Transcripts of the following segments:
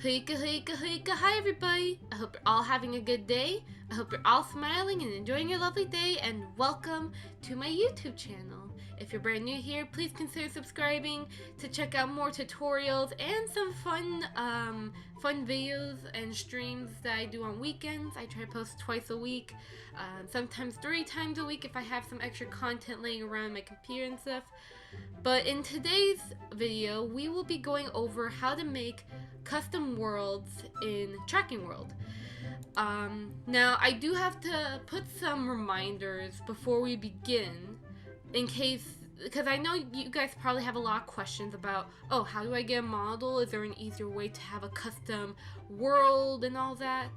Hi everybody! I hope you're all having a good day. I hope you're all smiling and enjoying your lovely day, and welcome to my YouTube channel. If you're brand new here, please consider subscribing to check out more tutorials and some fun videos and streams that I do on weekends. I try to post twice a week, sometimes 3 times a week if I have some extra content laying around my computer and stuff. But in today's video, we will be going over how to make custom worlds in Tracking World. Now, I do have to put some reminders before we begin, in case, because I know you guys probably have a lot of questions about, oh, how do I get a model? Is there an easier way to have a custom world and all that?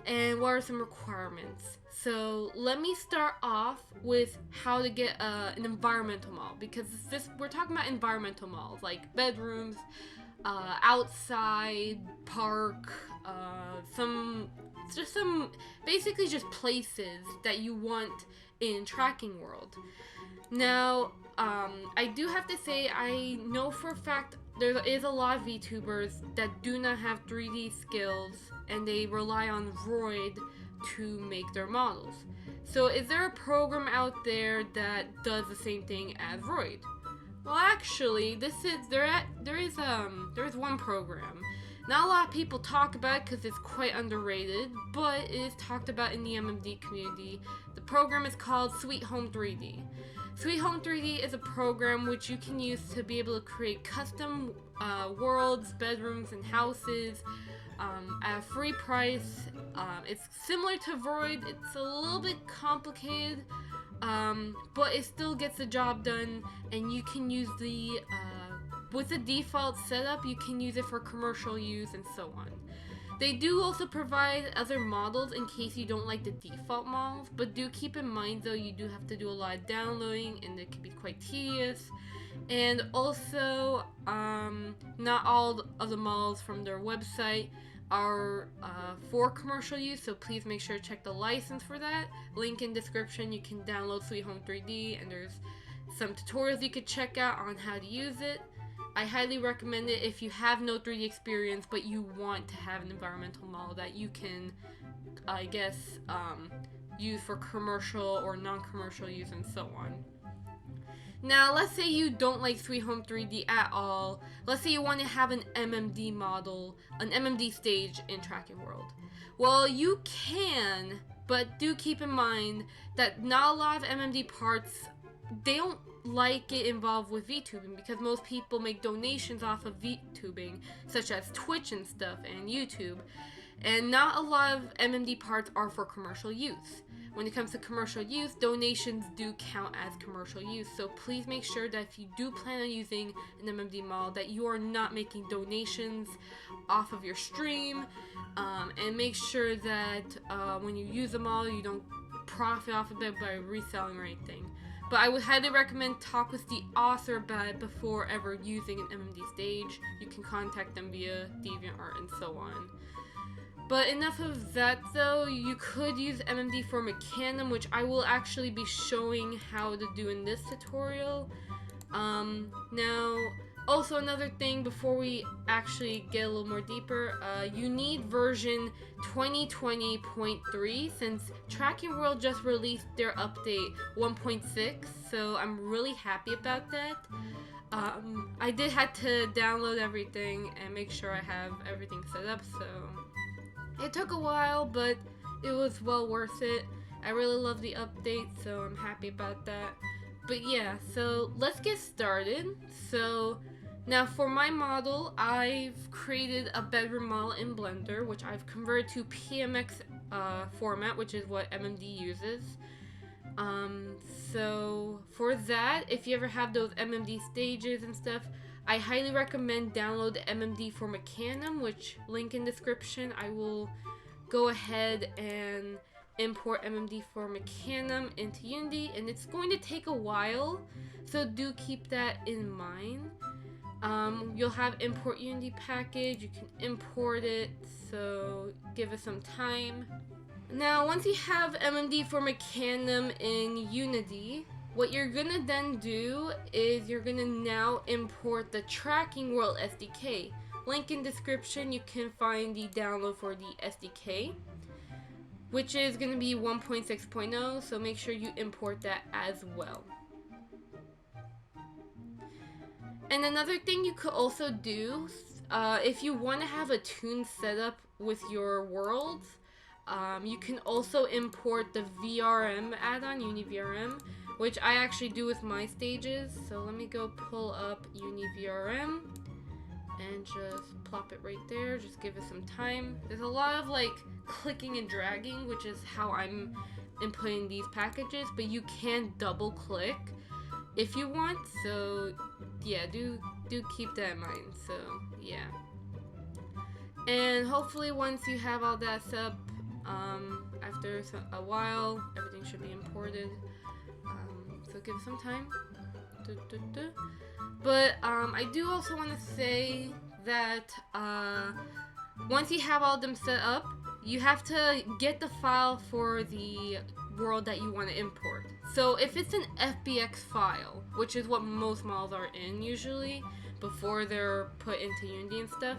And what are some requirements? So let me start off with how to get an environmental model, because we're talking about environmental models like bedrooms, outside, park, basically just places that you want in Tracking World. Now, I do have to say, I know for a fact there is a lot of VTubers that do not have 3D skills and they rely on Vroid to make their models. So is there a program out there that does the same thing as Vroid? Well, actually, there is one program. Not a lot of people talk about it because it's quite underrated, but it is talked about in the MMD community. The program is called Sweet Home 3D. Sweet Home 3D is a program which you can use to be able to create custom worlds, bedrooms, and houses at a free price. It's similar to Vroid. It's a little bit complicated, but it still gets the job done, and you can use with the default setup, you can use it for commercial use and so on. They do also provide other models in case you don't like the default models, but do keep in mind though, you do have to do a lot of downloading and it can be quite tedious. And also, not all of the models from their website are for commercial use, so please make sure to check the license for that. Link in description. You can download Sweet Home 3D, and there's some tutorials you could check out on how to use it. I highly recommend it if you have no 3D experience but you want to have an environmental model that you can, I guess, use for commercial or non-commercial use and so on. Now, let's say you don't like Sweet Home 3D at all. Let's say you want to have an MMD model, an MMD stage in Tracking World. Well, you can, but do keep in mind that not a lot of MMD parts, they don't like it involved with VTubing, because most people make donations off of VTubing, such as Twitch and stuff and YouTube. And not a lot of MMD parts are for commercial use. When it comes to commercial use, donations do count as commercial use, so please make sure that if you do plan on using an MMD model, that you are not making donations off of your stream, and make sure that when you use a model, you don't profit off of it by reselling or anything. But I would highly recommend talk with the author about it before ever using an MMD stage. You can contact them via DeviantArt and so on. But enough of that though, you could use MMD for Mecanum, which I will actually be showing how to do in this tutorial. Now, also another thing before we actually get a little more deeper, you need version 2020.3 since Tracking World just released their update 1.6, so I'm really happy about that. I did have to download everything and make sure I have everything set up, so it took a while, but it was well worth it. I really love the update, so I'm happy about that. But yeah, so let's get started. So now for my model, I've created a bedroom model in Blender, which I've converted to PMX format, which is what MMD uses. So for that, if you ever have those MMD stages and stuff, I highly recommend download MMD for Mecanum, which link in description. I will go ahead and import MMD for Mecanum into Unity, and it's going to take a while, so do keep that in mind. You'll have import Unity package, you can import it, so give it some time. Now, once you have MMD for Mecanum in Unity, what you're gonna then do is you're gonna now import the Tracking World SDK, Link in description, you can find the download for the SDK, which is going to be 1.6.0, so make sure you import that as well. And another thing you could also do, if you want to have a tune setup with your worlds, you can also import the VRM add-on, UniVRM, which I actually do with my stages. So let me go pull up UniVRM and just plop it right there. Just give it some time. There's a lot of like clicking and dragging, which is how I'm inputting these packages, but you can double click if you want. So yeah, do keep that in mind. So yeah, and hopefully once you have all that set up, after a while, everything should be imported. So give it some time. But I do also want to say that once you have all of them set up, you have to get the file for the world that you want to import. So if it's an FBX file, which is what most models are in usually before they're put into Unity and stuff,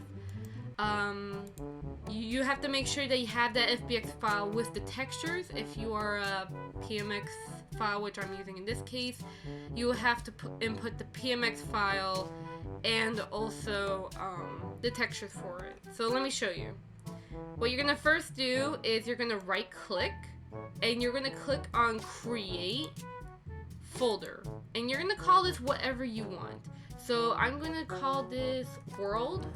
you have to make sure that you have that FBX file with the textures. If you are a PMX file, which I'm using in this case, you will have to input the PMX file and also the textures for it. So let me show you. What you're gonna first do is you're gonna right click and you're gonna click on create folder, and you're gonna call this whatever you want. So I'm gonna call this world,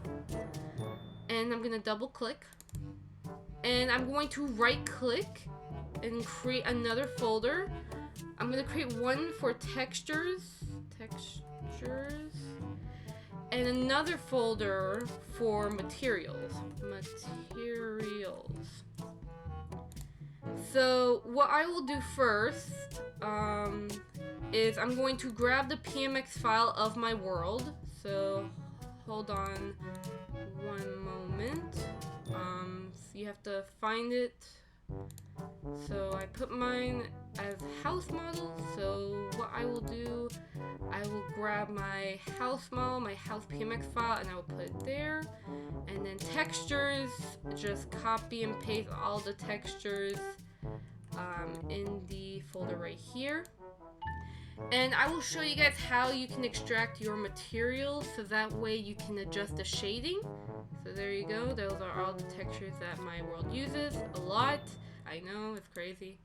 and I'm gonna double click, and I'm going to right click and create another folder. I'm gonna create one for textures, and another folder for materials. So what I will do first is I'm going to grab the PMX file of my world. So hold on one moment. So you have to find it. So I put mine as house model. So what I will do, I will grab my house model, my house PMX file, and I will put it there. And then textures, just copy and paste all the textures in the folder right here. And I will show you guys how you can extract your materials, so that way you can adjust the shading. So there you go. Those are all the textures that my world uses a lot. I know, it's crazy.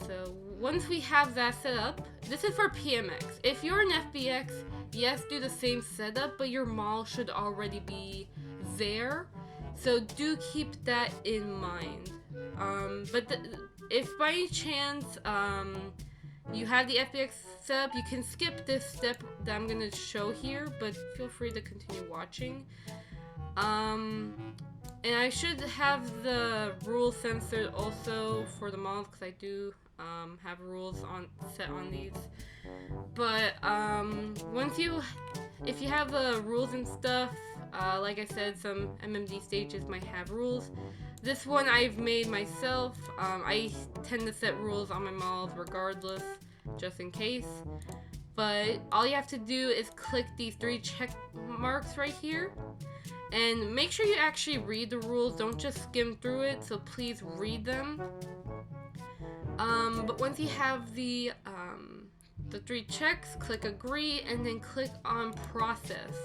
So once we have that set up, this is for PMX. If you're an FBX, yes, do the same setup, but your model should already be there. So do keep that in mind. If by any chance you have the FBX setup, you can skip this step that I'm going to show here, but feel free to continue watching. And I should have the rules censored also for the models, because I do have rules set on these. But if you have the rules and stuff, like I said, some MMD stages might have rules. This one I've made myself. I tend to set rules on my models regardless, just in case. But all you have to do is click these 3 check marks right here. And make sure you actually read the rules, don't just skim through it, so please read them. But once you have the 3 checks, click agree, and then click on process.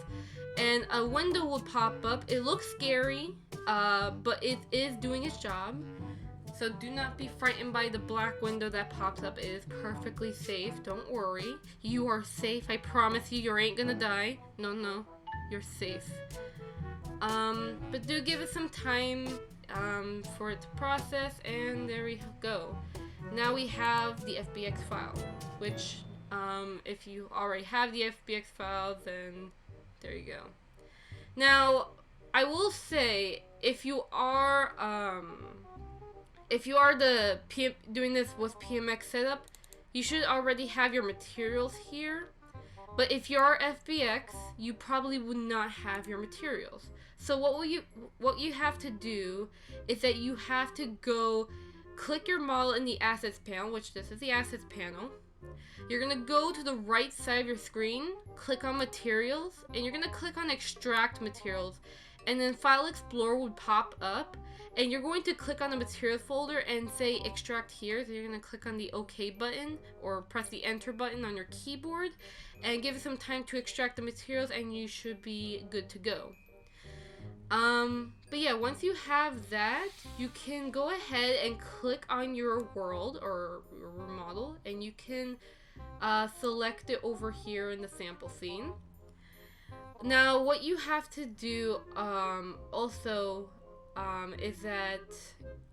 And a window will pop up. It looks scary, but it is doing its job. So do not be frightened by the black window that pops up. It is perfectly safe, don't worry. You are safe, I promise you, you ain't gonna die. No, you're safe. But do give it some time for it to process, and there we go. Now we have the FBX file, which if you already have the FBX file, then there you go. Now, I will say, if you are doing this with PMX setup, you should already have your materials here. But if you are FBX, you probably would not have your materials. So what you have to do is that you have to go click your model in the assets panel, which this is the assets panel. You're gonna go to the right side of your screen, click on materials, and you're gonna click on extract materials, and then File Explorer would pop up, and you're going to click on the materials folder and say extract here. So you're gonna click on the OK button or press the enter button on your keyboard and give it some time to extract the materials, and you should be good to go. But yeah, once you have that, you can go ahead and click on your world or your model, and you can select it over here in the sample scene. Now, what you have to do also is that,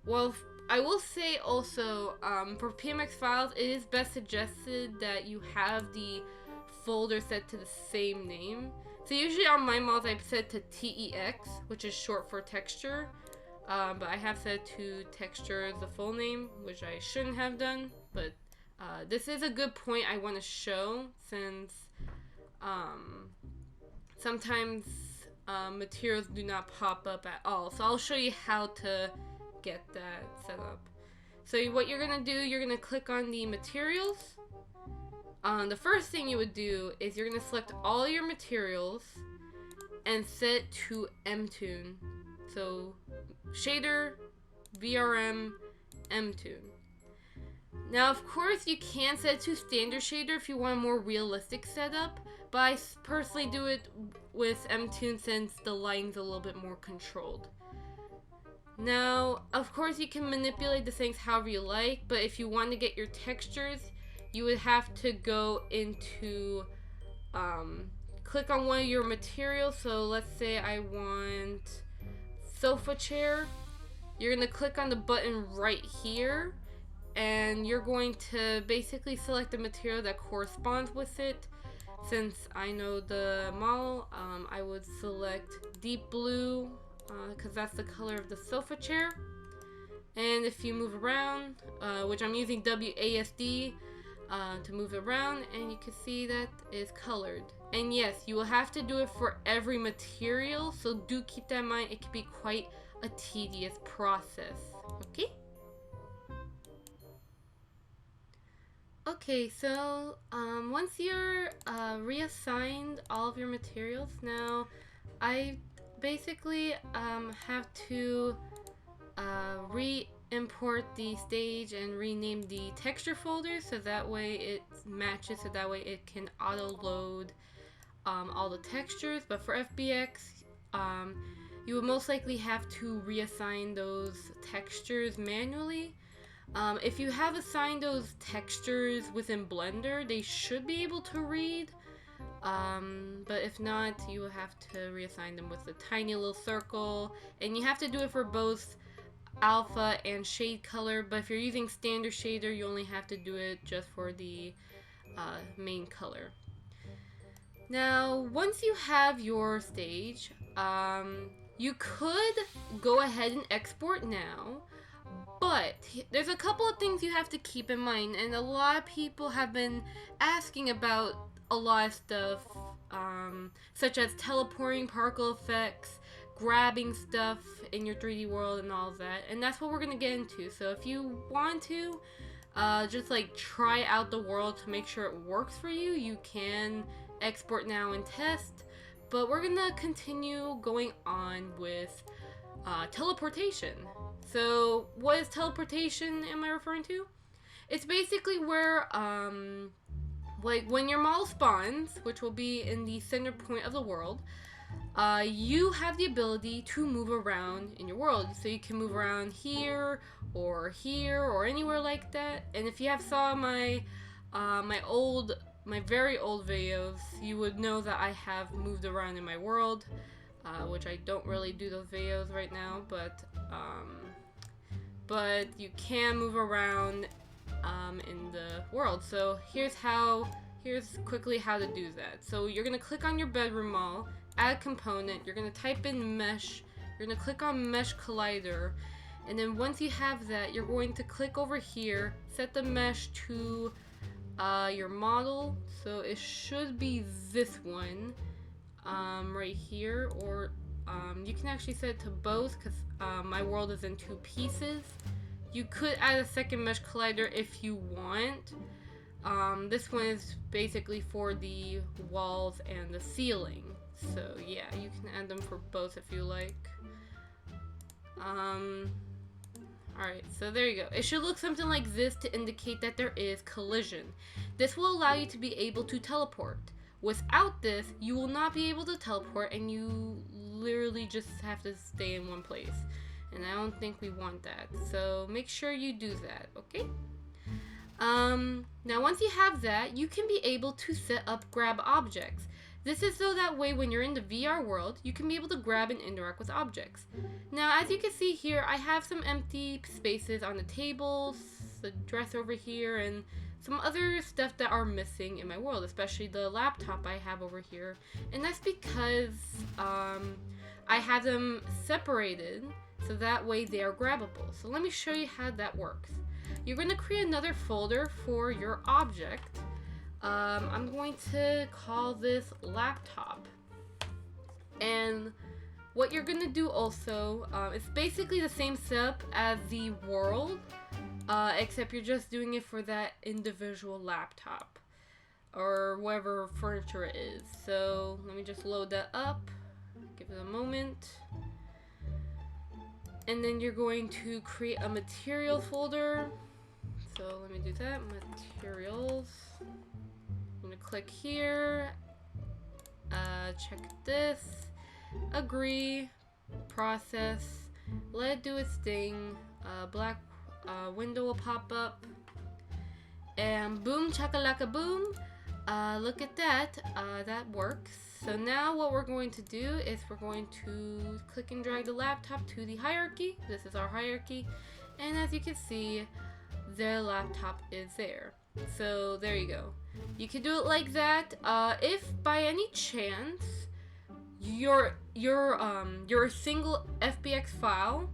well, I will say also for PMX files, it is best suggested that you have the folder set to the same name. So usually on my models I've set to TEX, which is short for texture, but I have set to texture as the full name, which I shouldn't have done, but this is a good point I want to show, since sometimes materials do not pop up at all. So I'll show you how to get that set up. So what you're going to do, you're going to click on the materials. The first thing you would do is you're going to select all your materials and set to MTune. So shader, VRM, MTune. Now, of course, you can set it to standard shader if you want a more realistic setup, but I personally do it with MTune since the lighting's a little bit more controlled. Now, of course, you can manipulate the things however you like, but if you want to get your textures, you would have to go into, click on one of your materials. So let's say I want sofa chair. You're going to click on the button right here, and you're going to basically select the material that corresponds with it. Since I know the model, I would select deep blue because that's the color of the sofa chair. And if you move around, which I'm using WASD to move it around, and you can see that it's colored. And yes, you will have to do it for every material, so do keep that in mind. It can be quite a tedious process. Okay? Okay, so once you're reassigned all of your materials, now I basically have to re-import the stage and rename the texture folder so that way it matches, so that way it can auto-load all the textures. But for FBX, you would most likely have to reassign those textures manually. If you have assigned those textures within Blender, they should be able to read, but if not, you will have to reassign them with a tiny little circle, and you have to do it for both alpha and shade color. But if you're using standard shader, you only have to do it just for the main color. Now, once you have your stage, you could go ahead and export now. But there's a couple of things you have to keep in mind, and a lot of people have been asking about a lot of stuff, such as teleporting particle effects, grabbing stuff in your 3D world, and all of that. And that's what we're going to get into. So if you want to just like try out the world to make sure it works for you, you can export now and test. But we're going to continue going on with teleportation. So what is teleportation am I referring to? It's basically where, like when your model spawns, which will be in the center point of the world, you have the ability to move around in your world. So you can move around here or anywhere like that. And if you have saw my my very old videos, you would know that I have moved around in my world, which I don't really do those videos right now, but you can move around in the world. So here's quickly how to do that. So you're gonna click on your bedroom model, add a component, you're gonna type in mesh, you're gonna click on mesh collider, and then once you have that, you're going to click over here, set the mesh to your model. So it should be this one right here, or you can actually set it to both because my world is in 2 pieces. You could add a second mesh collider if you want, This one is basically for the walls and the ceiling. So yeah, you can add them for both if you like. Alright, so there you go. It should look something like this to indicate that there is collision. This will allow you to be able to teleport. Without this, you will not be able to teleport and you literally just have to stay in one place. And I don't think we want that. So make sure you do that, okay? Now once you have that, you can be able to set up grab objects. This is so that way when you're in the VR world, you can be able to grab and interact with objects. Now, as you can see here, I have some empty spaces on the tables, the dresser over here, and some other stuff that are missing in my world, especially the laptop I have over here. And that's because I have them separated, so that way they are grabbable. So let me show you how that works. You're going to create another folder for your object. I'm going to call this laptop. And what you're going to do also, it's basically the same setup as the world, except you're just doing it for that individual laptop or whatever furniture it is. So let me just load that up, give it a moment. And then you're going to create a material folder. So let me do that, materials. I'm gonna click here, check this, agree, process, let it do its thing, black window will pop up, and boom chakalaka boom, look at that, that works. So now what we're going to do is we're going to click and drag the laptop to the hierarchy. This is our hierarchy, and as you can see, the laptop is there. So there you go. You can do it like that. If by any chance your single FBX file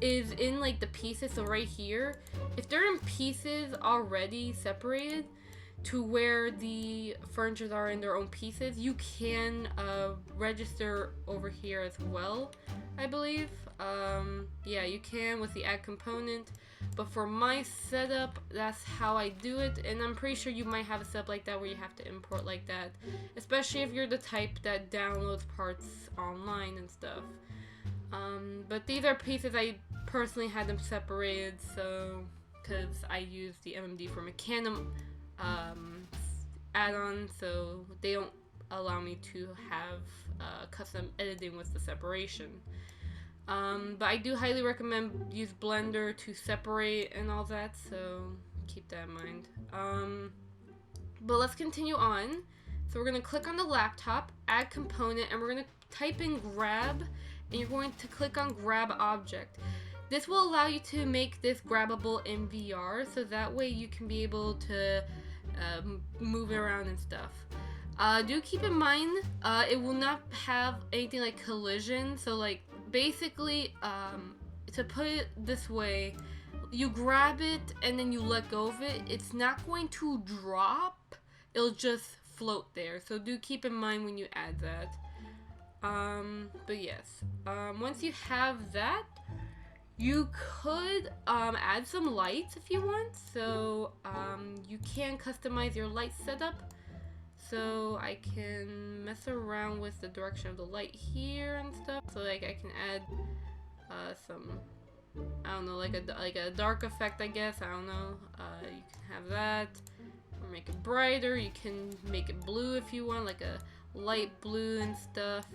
is in like the pieces, so right here, if they're in pieces already separated to where the furnitures are in their own pieces, you can register over here as well, I believe. Yeah, you can with the add component. But for my setup, that's how I do it, and I'm pretty sure you might have a setup like that where you have to import like that, especially if you're the type that downloads parts online and stuff. But these are pieces I personally had them separated, so because I use the MMD for Mecanum add-on, so they don't allow me to have custom editing with the separation. But I do highly recommend use Blender to separate and all that, so keep that in mind. But let's continue on. So we're going to click on the laptop, add component, and we're going to type in grab, and you're going to click on grab object. This will allow you to make this grabbable in VR, so that way you can be able to move it around and stuff. Do keep in mind, it will not have anything like collision, so like basically, to put it this way, you grab it and then you let go of it, it's not going to drop, it'll just float there, so do keep in mind when you add that. But yes, once you have that, you could add some lights if you want, so you can customize your light setup. So I can mess around with the direction of the light here and stuff. So like I can add some, I don't know, like a dark effect, I guess. I don't know. You can have that, or make it brighter. You can make it blue if you want, like a light blue and stuff.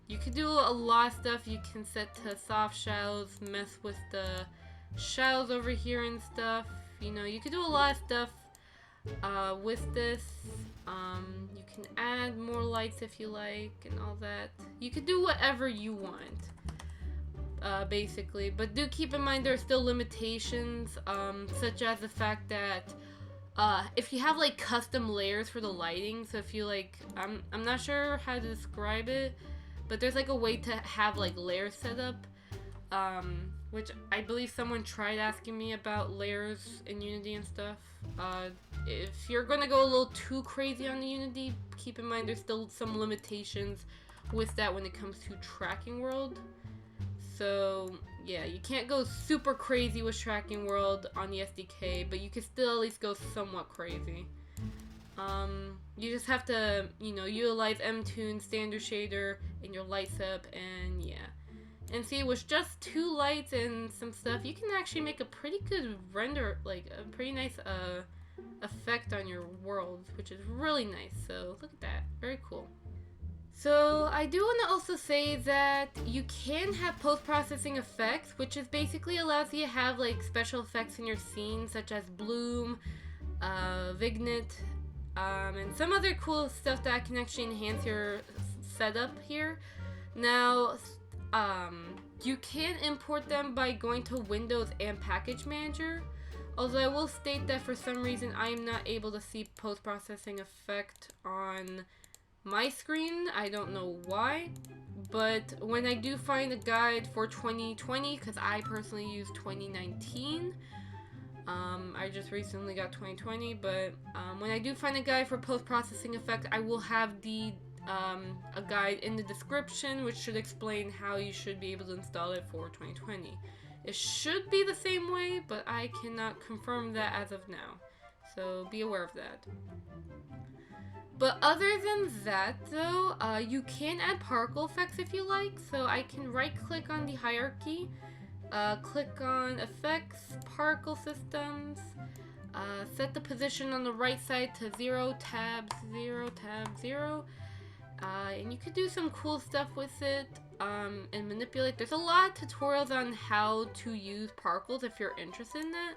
You can do a lot of stuff. You can set to soft shadows, mess with the shadows over here and stuff. You know, you can do a lot of stuff. With this, you can add more lights if you like and all that. You can do whatever you want, basically. But do keep in mind there are still limitations, such as the fact that if you have like custom layers for the lighting, so if you like, I'm not sure how to describe it, but there's like a way to have like layers set up, which I believe someone tried asking me about layers in Unity and stuff. If you're gonna go a little too crazy on the Unity, keep in mind there's still some limitations with that when it comes to tracking world. So yeah, you can't go super crazy with Tracking World on the SDK, but you can still at least go somewhat crazy. You just have to, you know, utilize MToon standard shader in your light setup, and yeah. And see, with just 2 lights and some stuff, you can actually make a pretty good render, like a pretty nice effect on your world, which is really nice. So look at that, very cool. So I do want to also say that you can have post-processing effects, which is basically allows you to have like special effects in your scene, such as bloom, vignette, and some other cool stuff that can actually enhance your setup here. Now, you can import them by going to Windows and Package Manager. Although I will state that for some reason I am not able to see post-processing effect on my screen. I don't know why. But when I do find a guide for 2020, because I personally use 2019, I just recently got 2020, but when I do find a guide for post-processing effect, I will have the a guide in the description, which should explain how you should be able to install it for 2020. It should be the same way, but I cannot confirm that as of now, so be aware of that. But other than that, though, you can add particle effects if you like. So I can right-click on the hierarchy, click on Effects, Particle Systems, set the position on the right side to 0, tab 0, tab 0, and you could do some cool stuff with it, and manipulate. There's a lot of tutorials on how to use particles if you're interested in that.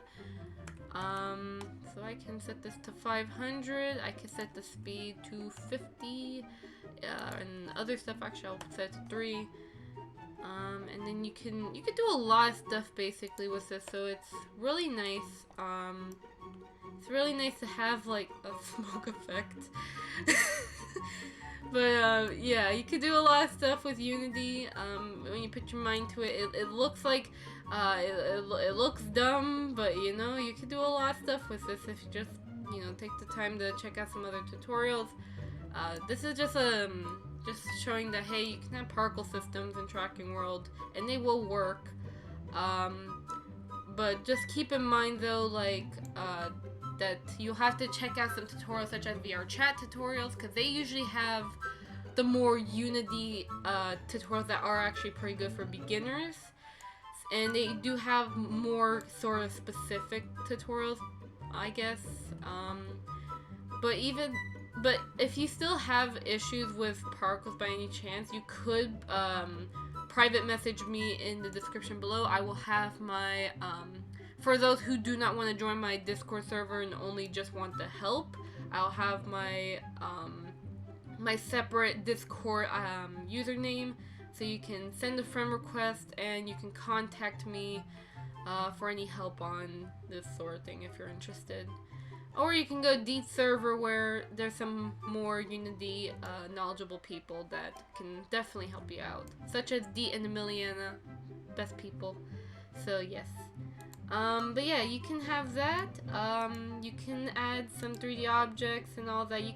So I can set this to 500, I can set the speed to 50, and other stuff actually I'll set it to 3. And then you can do a lot of stuff basically with this, so it's really nice. It's really nice to have like a smoke effect. But yeah, you could do a lot of stuff with Unity. When you put your mind to it, it looks like it looks dumb, but you know, you could do a lot of stuff with this if you just, you know, take the time to check out some other tutorials. This is just showing that, hey, you can have particle systems in Tracking World, and they will work. But just keep in mind though, like, that you'll have to check out some tutorials such as VR chat tutorials, because they usually have the more Unity tutorials that are actually pretty good for beginners. And they do have more sort of specific tutorials, I guess. But if you still have issues with particles by any chance, you could private message me in the description below. I will have my, for those who do not want to join my Discord server and only just want the help, I'll have my, my separate Discord username, so you can send a friend request and you can contact me for any help on this sort of thing if you're interested. Or you can go Deep server where there's some more Unity knowledgeable people that can definitely help you out, such as Deet and Emiliana, best people. So yes. But yeah, you can have that. You can add some 3D objects and all that. You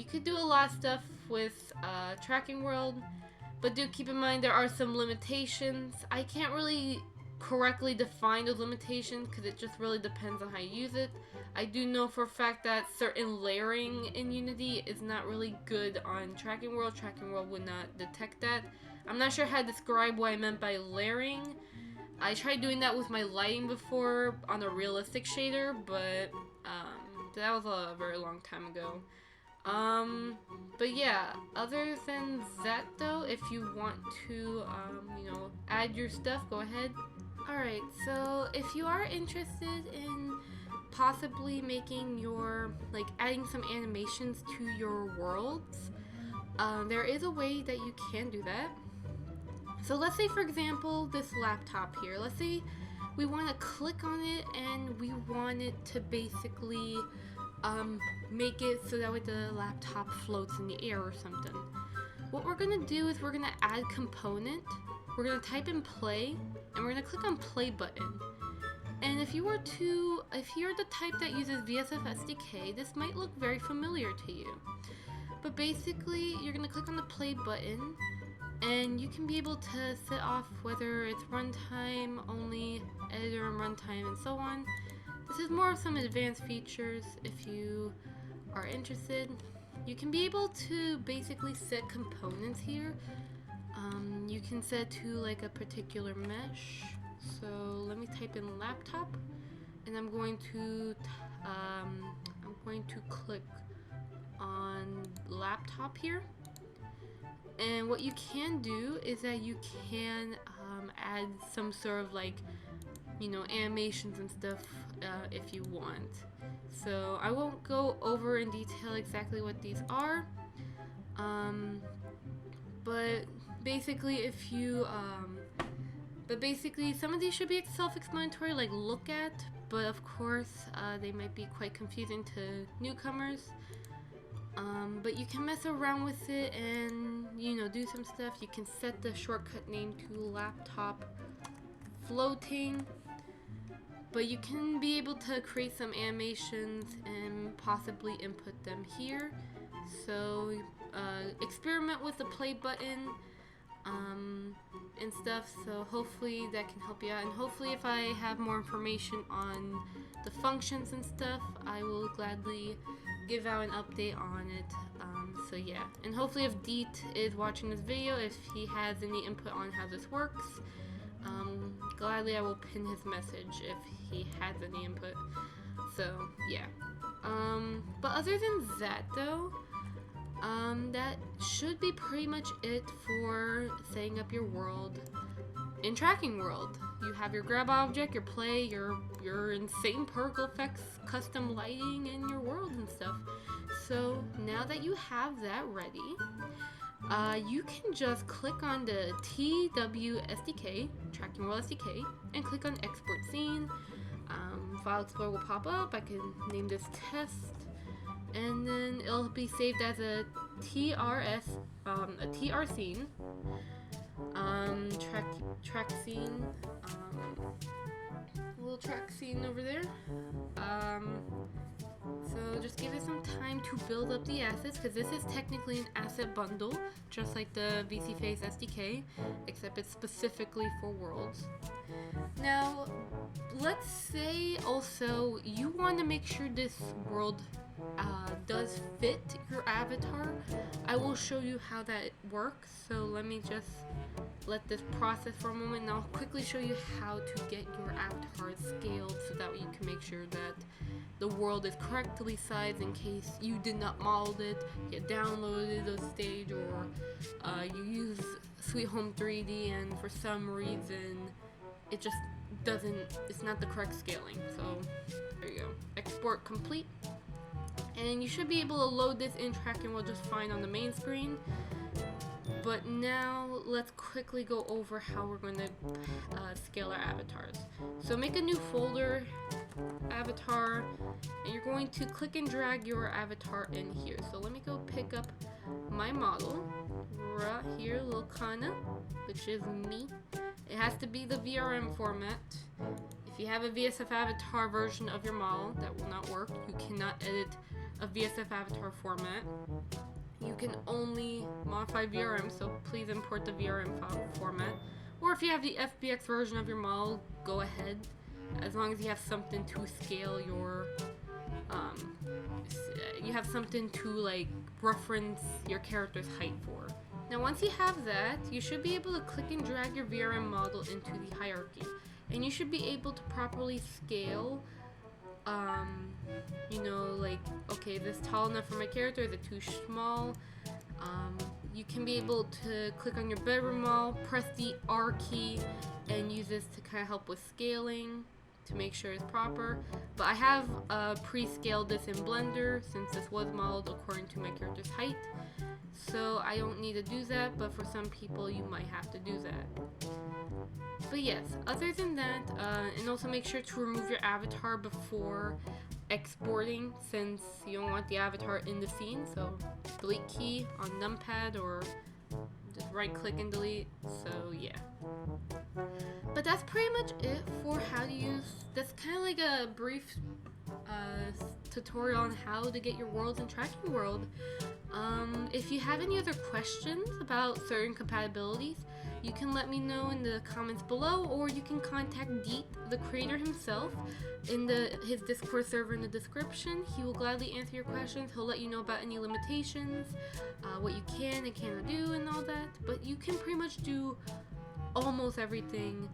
could do a lot of stuff with Tracking World, but do keep in mind there are some limitations. I can't really correctly define those limitations because it just really depends on how you use it. I do know for a fact that certain layering in Unity is not really good on Tracking World. Tracking World would not detect that. I'm not sure how to describe what I meant by layering. I tried doing that with my lighting before on a realistic shader, but that was a very long time ago. But yeah, other than that though, if you want to, you know, add your stuff, go ahead. Alright, so if you are interested in possibly making your, like, adding some animations to your worlds, there is a way that you can do that. So let's say, for example, this laptop here, let's say we want to click on it and we want it to basically make it so that way the laptop floats in the air or something. What we're going to do is we're going to add component, we're going to type in play, and we're going to click on play button. And if you're the type that uses VSF SDK, this might look very familiar to you. But basically, you're going to click on the play button, And you can be able to set off whether it's runtime only, editor and runtime, and so on. This is more of some advanced features if you are interested. You can be able to basically set components here. You can set to like a particular mesh. So let me type in laptop, and I'm going to click on laptop here. And what you can do is that you can add some sort of like, you know, animations and stuff if you want. So I won't go over in detail exactly what these are, but basically some of these should be self-explanatory, like look at, but of course they might be quite confusing to newcomers. But you can mess around with it and, you know, do some stuff. You can set the shortcut name to laptop floating, but you can be able to create some animations and possibly input them here. So experiment with the play button and stuff, so hopefully that can help you out, and hopefully if I have more information on the functions and stuff, I will gladly give out an update on it. So yeah, and hopefully if Deet is watching this video, if he has any input on how this works, gladly I will pin his message if he has any input. So yeah, but other than that though, that should be pretty much it for setting up your world in Tracking World. You have your grab object, your play, your insane particle effects, custom lighting, and your world and stuff. So now that you have that ready, you can just click on the TW SDK, Tracking World SDK, and click on Export Scene. File Explorer will pop up. I can name this test, and then it'll be saved as a TR scene, track scene, little track scene over there. So just give it some time to build up the assets, because this is technically an asset bundle, just like the VC Face SDK, except it's specifically for worlds. Now, let's say also you want to make sure this world does fit your avatar. I will show you how that works, so let me just let this process for a moment, and I'll quickly show you how to get your avatar scaled so that you can make sure that the world is correctly sized in case you did not model it, you downloaded a stage, or you use Sweet Home 3D and for some reason it just doesn't, it's not the correct scaling. So there you go, export complete, and you should be able to load this in Tracking World just fine on the main screen. But now let's quickly go over how we're going to scale our avatars. So make a new folder, avatar, and you're going to click and drag your avatar in here. So let me go pick up my model right here, Lilkana, which is me. It has to be the VRM format. If you have a VSF avatar version of your model, that will not work. You cannot edit a VSF avatar format. You can only modify VRM, so please import the VRM file format. Or if you have the FBX version of your model, go ahead, as long as you have something to scale your, you have something to like reference your character's height for. Now once you have that, you should be able to click and drag your VRM model into the hierarchy, and you should be able to properly scale. You know, like, okay, this tall enough for my character, is it too small? You can be able to click on your bedroom model, press the R key, and use this to kind of help with scaling to make sure it's proper. But I have pre-scaled this in Blender since this was modeled according to my character's height, so I don't need to do that, but for some people you might have to do that. But yes, other than that, and also make sure to remove your avatar before exporting, since you don't want the avatar in the scene. So delete key on numpad, or just right click and delete. So yeah, but that's pretty much it for how to use, that's kind of like a brief tutorial on how to get your worlds in Tracking World. If you have any other questions about certain compatibilities, you can let me know in the comments below, or you can contact Deet, the creator himself, in his Discord server in the description. He will gladly answer your questions. He'll let you know about any limitations, what you can and cannot do and all that. But you can pretty much do almost everything.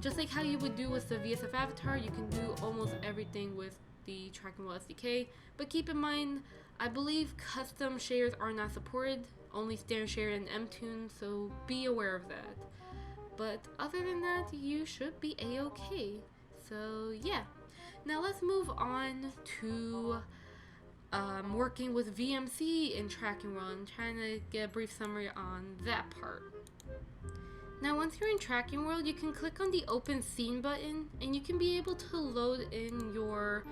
Just like how you would do with the VSF avatar, you can do almost everything with the Tracking World SDK. But keep in mind, I believe custom shaders are not supported, only standard shader and MTune, so be aware of that. But other than that, you should be a-okay. So yeah, now let's move on to working with VMC in Tracking World and trying to get a brief summary on that part. Now once you're in Tracking World, you can click on the Open Scene button and you can be able to load in your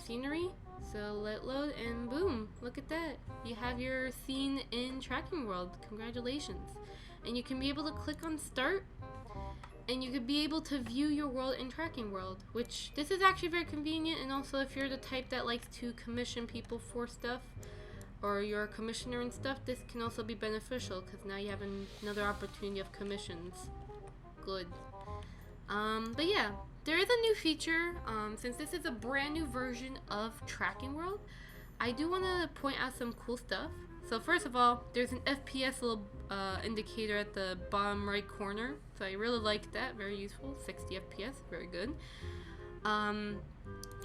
scenery. So let load and boom, look at that. You have your scene in Tracking World. Congratulations. And you can be able to click on start and you could be able to view your world in Tracking World, which this is actually very convenient. And also if you're the type that likes to commission people for stuff, or you're a commissioner and stuff, this can also be beneficial because now you have another opportunity of commissions. Good. But yeah, there is a new feature. Since this is a brand new version of Tracking World, I do want to point out some cool stuff. So first of all, there's an FPS little indicator at the bottom right corner. So I really like that, very useful. 60 FPS, very good.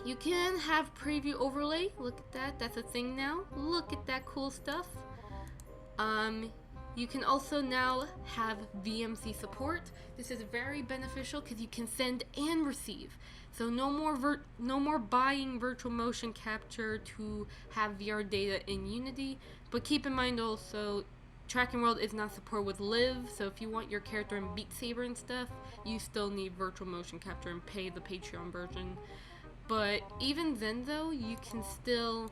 You can have preview overlay. Look at that, that's a thing now. Look at that cool stuff. You can also now have VMC support. This is very beneficial because you can send and receive. So no more buying virtual motion capture to have VR data in Unity. But keep in mind also, Tracking World is not supported with Live. So if you want your character in Beat Saber and stuff, you still need virtual motion capture and pay the Patreon version. But even then though, you can still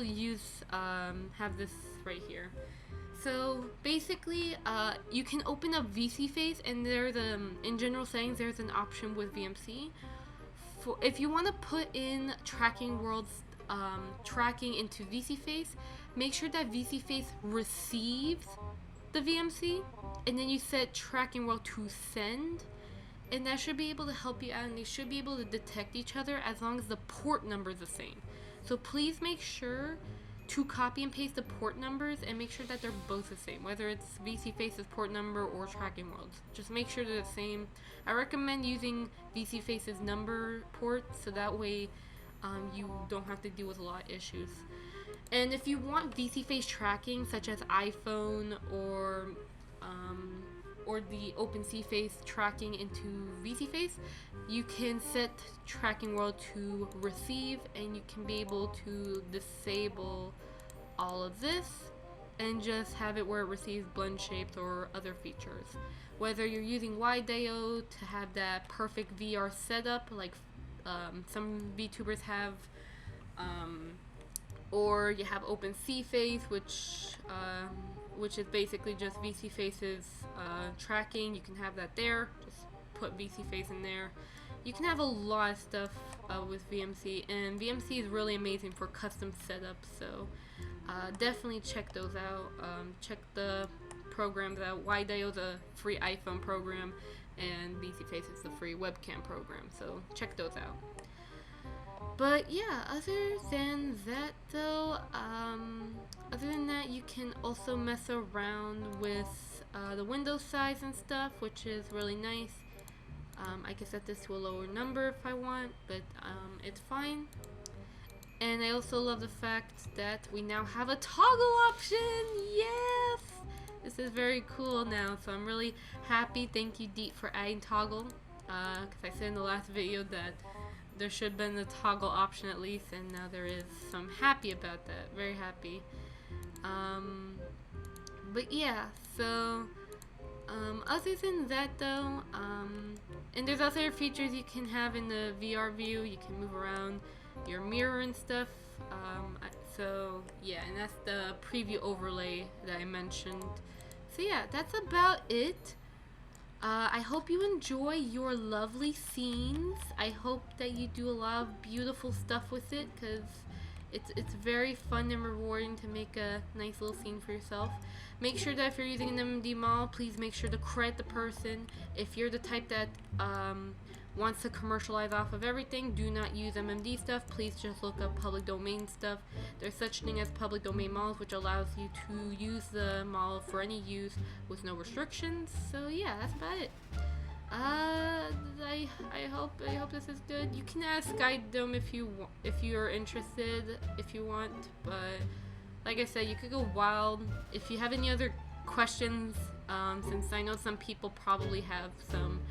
use have this right here. So basically, you can open up VC Face, and there's in general settings there's an option with VMC. For if you want to put in Tracking World's tracking into VC Face, make sure that VC Face receives the VMC, and then you set Tracking World to send. And that should be able to help you out, and they should be able to detect each other as long as the port number is the same. So please make sure to copy and paste the port numbers and make sure that they're both the same, whether it's VC Face's port number or Tracking World's. Just make sure they're the same. I recommend using VC Face's number port so that way you don't have to deal with a lot of issues. And if you want VC Face tracking, such as iPhone or the OpenSea Face tracking into VC Face, you can set Tracking World to receive, and you can be able to disable all of this and just have it where it receives blend shapes or other features. Whether you're using WideIO to have that perfect VR setup like some VTubers have, or you have OpenSea Face, which is basically just VC Face's tracking. You can have that there. Just put VC Face in there. You can have a lot of stuff with VMC, and VMC is really amazing for custom setups. So definitely check those out. Check the programs out. WideIO is a free iPhone program, and VC Face is the free webcam program. So check those out. But yeah, other than that though, you can also mess around with the window size and stuff, which is really nice. I can set this to a lower number if I want, but it's fine. And I also love the fact that we now have a toggle option. Yes! This is very cool now, so I'm really happy. Thank you, Deet, for adding toggle. Because I said in the last video that there should have been a toggle option at least, and now there is, so I'm happy about that. Very happy. But yeah, so other than that though, and there's other features you can have in the VR view. You can move around your mirror and stuff. So yeah, and that's the preview overlay that I mentioned. So yeah, that's about it. I hope you enjoy your lovely scenes. I hope that you do a lot of beautiful stuff with it, because It's very fun and rewarding to make a nice little scene for yourself. Make sure that if you're using an MMD model, please make sure to credit the person. If you're the type that wants to commercialize off of everything, do not use MMD stuff. Please just look up public domain stuff. There's such thing as public domain models, which allows you to use the model for any use with no restrictions. So yeah, that's about it. I hope this is good. You can ask Guide Dome if you're interested, if you want, but like I said, you could go wild. If you have any other questions, since I know some people probably have some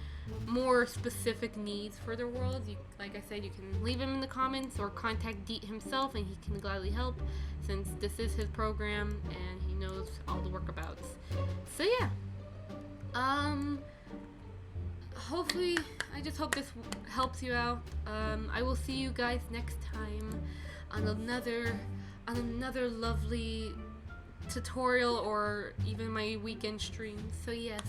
more specific needs for their world, like I said, you can leave them in the comments or contact Deet himself and he can gladly help, since this is his program and he knows all the workabouts. So yeah, hopefully, I just hope this helps you out. I will see you guys next time on another lovely tutorial or even my weekend stream. So yes,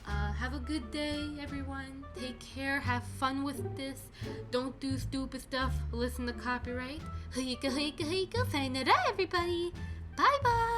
have a good day, everyone. Take care. Have fun with this. Don't do stupid stuff. Listen to copyright. Sayonara, everybody. Bye bye.